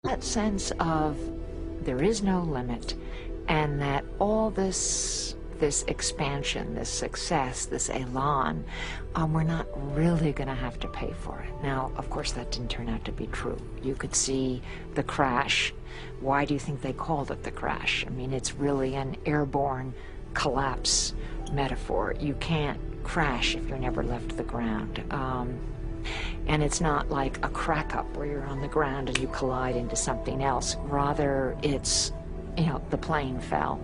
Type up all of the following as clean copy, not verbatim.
That sense of there is no limit, and that all this expansion, this success, this elan, we're not really going to have to pay for it. Now, of course, that didn't turn out to be true. You could see the crash. Why do you think they called it the crash? I mean, it's really an airborne collapse metaphor. You can't crash if you're never left the ground. And it's not like a crack up where you're on the ground and you collide into something else. Rather, it's, the plane fell.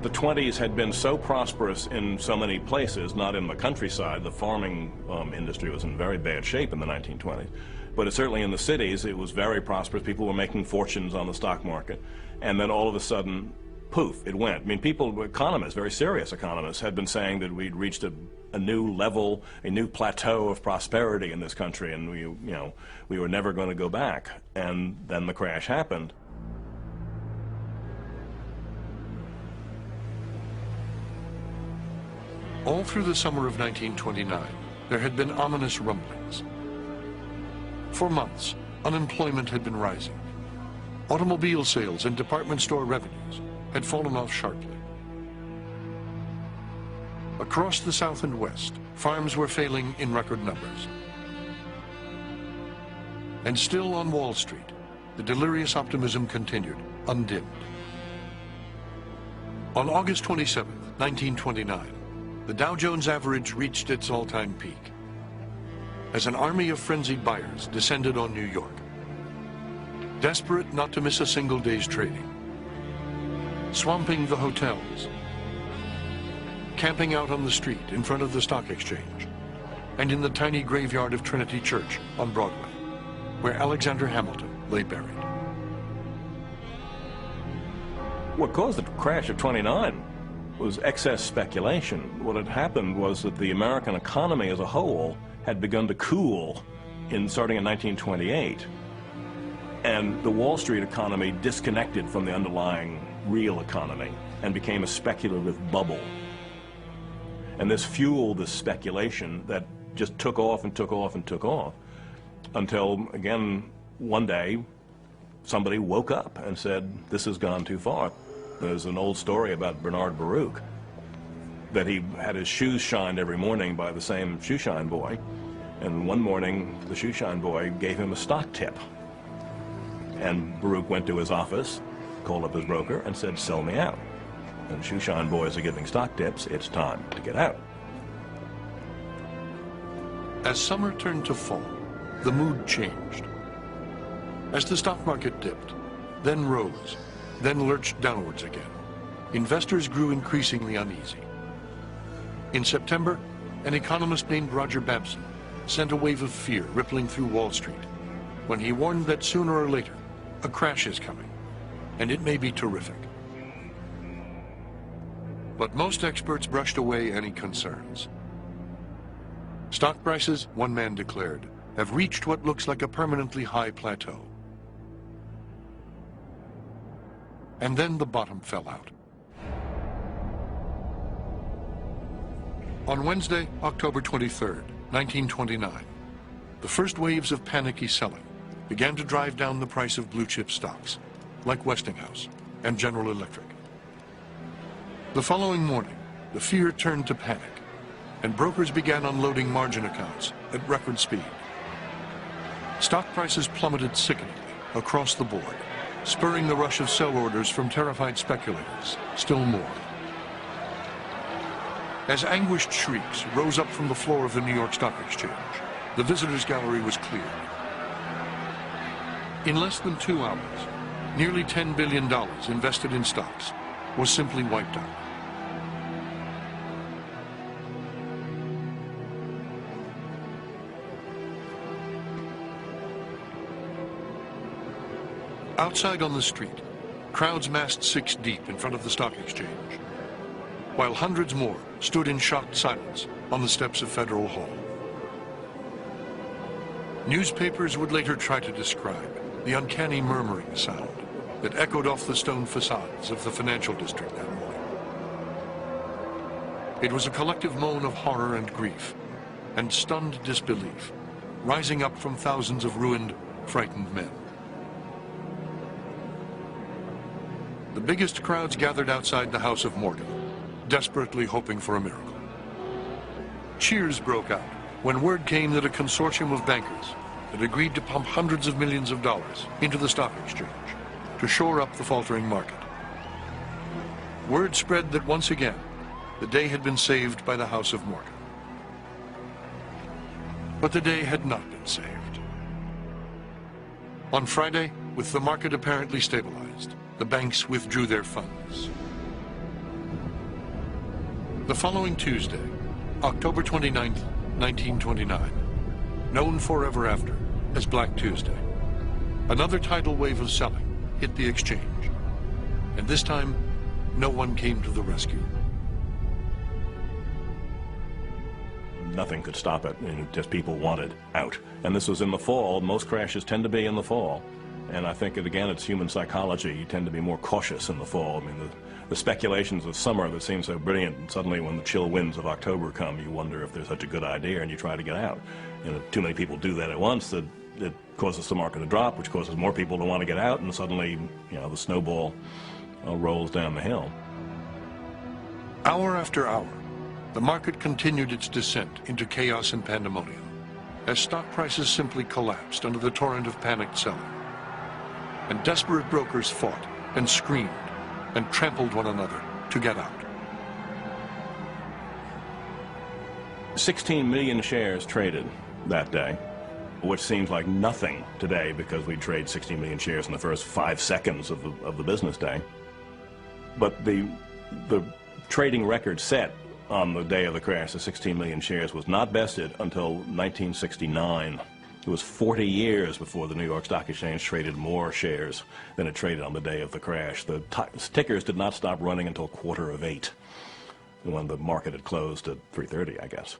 The 20s had been so prosperous in so many places, not in the countryside. The farming industry was in very bad shape in the 1920s. But certainly in the cities, it was very prosperous. People were making fortunes on the stock market. And then all of a sudden, poof, it went. I mean, economists, very serious economists, had been saying that we'd reached a new level, a new plateau of prosperity in this country, and we were never going to go back. And then the crash happened. All through the summer of 1929, there had been ominous rumblings. For months, unemployment had been rising. Automobile sales and department store revenues had fallen off sharply. Across the South and West, farms were failing in record numbers. And still on Wall Street, the delirious optimism continued, undimmed. On August 27, 1929, the Dow Jones average reached its all-time peak as an army of frenzied buyers descended on New York, desperate not to miss a single day's trading, swamping the hotels, camping out on the street in front of the stock exchange, and in the tiny graveyard of Trinity Church on Broadway, where Alexander Hamilton lay buried. What caused the crash of '29 was excess speculation. What had happened was that the American economy as a whole had begun to cool starting in 1928. And the Wall Street economy disconnected from the underlying real economy and became a speculative bubble. And this fueled this speculation that just took off and took off and took off until, again, one day, somebody woke up and said, this has gone too far. There's an old story about Bernard Baruch, that he had his shoes shined every morning by the same shoe shine boy. And one morning, the shoe shine boy gave him a stock tip. And Baruch went to his office, called up his broker, and said, sell me out. And shoe shine boys are giving stock tips, it's time to get out. As summer turned to fall, the mood changed. As the stock market dipped, then rose, then lurched downwards again, investors grew increasingly uneasy. In September, an economist named Roger Babson sent a wave of fear rippling through Wall Street when he warned that sooner or later, a crash is coming, and it may be terrific. But most experts brushed away any concerns. Stock prices, one man declared, have reached what looks like a permanently high plateau. And then the bottom fell out. On Wednesday, October 23rd, 1929, the first waves of panicky selling began to drive down the price of blue-chip stocks, like Westinghouse and General Electric. The following morning, the fear turned to panic, and brokers began unloading margin accounts at record speed. Stock prices plummeted sickeningly across the board, spurring the rush of sell orders from terrified speculators still more. As anguished shrieks rose up from the floor of the New York Stock Exchange, the visitors' gallery was cleared. In less than 2 hours, nearly $10 billion invested in stocks was simply wiped out. Outside on the street, crowds massed 6 deep in front of the stock exchange, while hundreds more stood in shocked silence on the steps of Federal Hall. Newspapers would later try to describe the uncanny murmuring sound that echoed off the stone facades of the financial district that morning. It was a collective moan of horror and grief, and stunned disbelief, rising up from thousands of ruined, frightened men. The biggest crowds gathered outside the house of Morgan, desperately hoping for a miracle. Cheers broke out when word came that a consortium of bankers had agreed to pump hundreds of millions of dollars into the stock exchange to shore up the faltering market. Word spread that once again, the day had been saved by the house of Morgan. But the day had not been saved. On Friday, with the market apparently stabilized, the banks withdrew their funds. The following Tuesday, October 29th, 1929, known forever after as Black Tuesday, another tidal wave of selling hit the exchange. And this time, no one came to the rescue. Nothing could stop it, and just people wanted out. And this was in the fall. Most crashes tend to be in the fall. And I think, again, it's human psychology. You tend to be more cautious in the fall. I mean, the speculations of summer that seem so brilliant, and suddenly when the chill winds of October come, you wonder if there's such a good idea, and you try to get out. And if too many people do that at once, it causes the market to drop, which causes more people to want to get out, and suddenly, you know, the snowball rolls down the hill. Hour after hour, the market continued its descent into chaos and pandemonium, as stock prices simply collapsed under the torrent of panicked selling. And desperate brokers fought and screamed and trampled one another to get out. 16 million shares traded that day, which seems like nothing today because we trade 16 million shares in the first 5 seconds of the business day. But the trading record set on the day of the crash, the 16 million shares, was not vested until 1969. It was 40 years before the New York Stock Exchange traded more shares than it traded on the day of the crash. The tickers did not stop running until 7:45, when the market had closed at 3:30, I guess.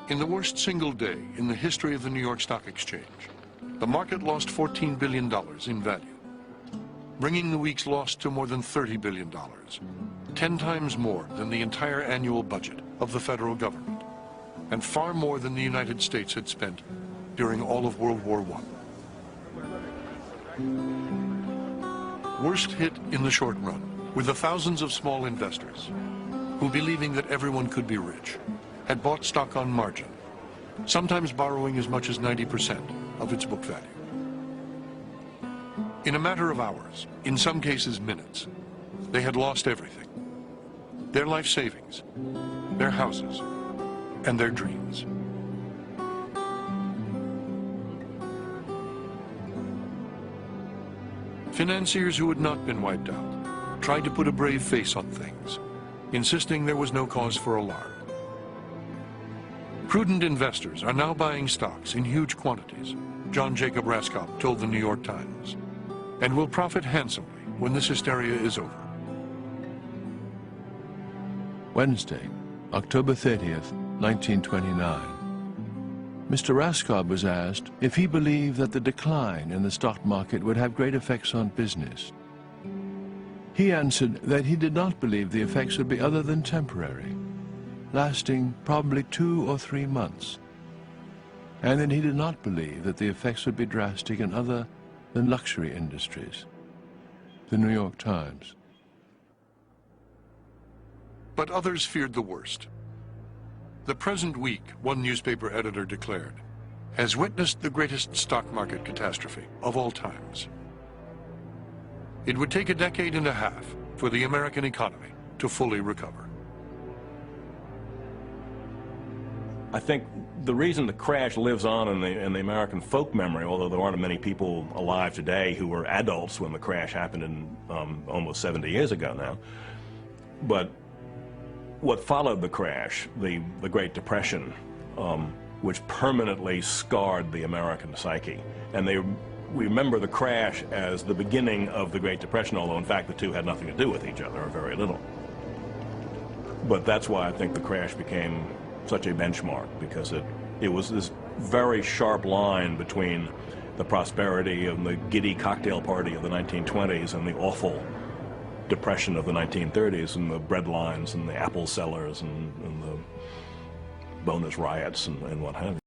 In the worst single day in the history of the New York Stock Exchange, the market lost $14 billion in value, bringing the week's loss to more than $30 billion, 10 times more than the entire annual budget of the federal government, and far more than the United States had spent during all of World War I. Worst hit in the short run were the thousands of small investors who, believing that everyone could be rich, had bought stock on margin, sometimes borrowing as much as 90% of its book value. In a matter of hours, in some cases minutes, they had lost everything: their life savings, their houses, and their dreams. Financiers who had not been wiped out tried to put a brave face on things, insisting there was no cause for alarm. Prudent investors are now buying stocks in huge quantities, John Jacob Raskob told the New York Times, and will profit handsomely when this hysteria is over. Wednesday, October 30th, 1929. Mr. Raskob was asked if he believed that the decline in the stock market would have great effects on business. He answered that he did not believe the effects would be other than temporary, lasting probably 2 or 3 months, and that he did not believe that the effects would be drastic in other than luxury industries. The New York Times. But others feared the worst. The present week, one newspaper editor declared, has witnessed the greatest stock market catastrophe of all times. It would take a decade and a half for the American economy to fully recover. I think the reason the crash lives on in the American folk memory, although there aren't many people alive today who were adults when the crash happened in almost 70 years ago now, but what followed the crash, the Great Depression, which permanently scarred the American psyche. And we remember the crash as the beginning of the Great Depression, although in fact the two had nothing to do with each other, or very little. But that's why I think the crash became such a benchmark, because it was this very sharp line between the prosperity and the giddy cocktail party of the 1920s and the awful depression of the 1930s and the bread lines and the apple sellers and the bonus riots and what have you.